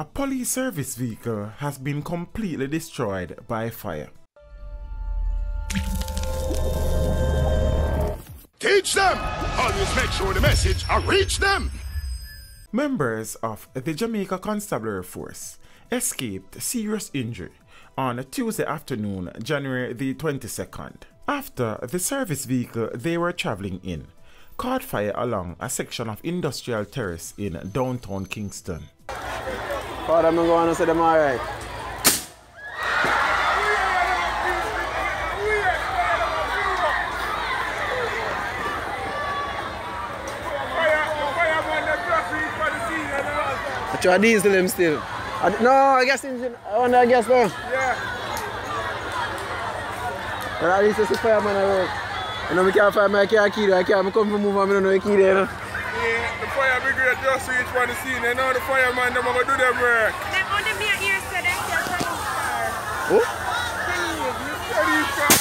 A police service vehicle has been completely destroyed by fire. Teach them! Always make sure the message reach them! Members of the Jamaica Constabulary Force escaped serious injury on Tuesday afternoon, January the 22nd, after the service vehicle they were traveling in caught fire along a section of Industrial Terrace in downtown Kingston. Father, I'm going to say them all right. I try to diesel him still. No, I guess engine. I guess no. Yeah. But at least it's a fireman I work. You know, I can't find my car key there. I can't come from move and I don't know the key there. Yeah, the fire brigade just reach for the scene. And now the fireman, they're going to do their work. They want to be here so they can turn his car. Oh? Turn his car.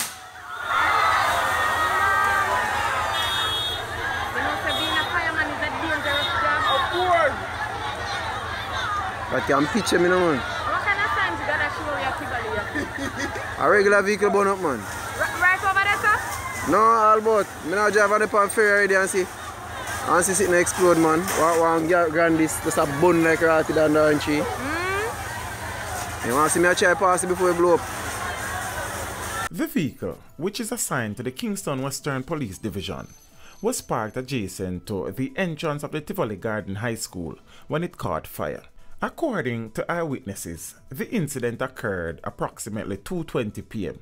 You know, so being a fireman is a dangerous job. Of course. I can pitch him in, man. What kind of signs you got to show you A regular vehicle burn up, man. Right over there, sir? No, all about. I now drive on the pan ferry already and see sitting explode, man. One grand this just a bun like ratty down the tree. You want to see me try pass it before it blow up? The vehicle, which is assigned to the Kingston Western Police Division, was parked adjacent to the entrance of the Tivoli Garden High School when it caught fire. According to eyewitnesses, the incident occurred approximately 2:20 p.m.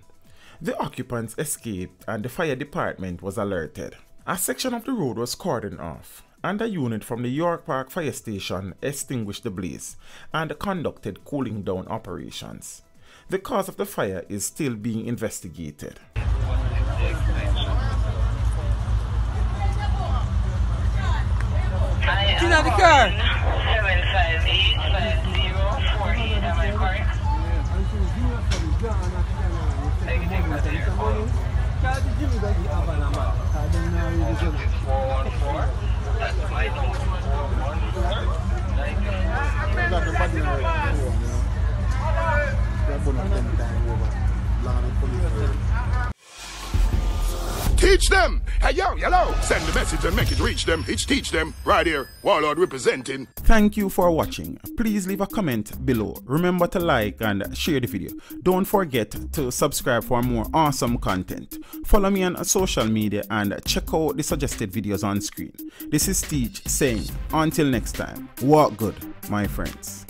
The occupants escaped and the fire department was alerted. A section of the road was cordoned off and a unit from the York Park Fire Station extinguished the blaze and conducted cooling down operations. The cause of the fire is still being investigated. Get out of the car! 7585040, am I correct? Teach them! Hey, yo, hello! Send the message and make it reach them. It's teach them. Right here, Warlord representing. Thank you for watching. Please leave a comment below. Remember to like and share the video. Don't forget to subscribe for more awesome content. Follow me on social media and check out the suggested videos on screen. This is Teach saying, until next time, walk good, my friends.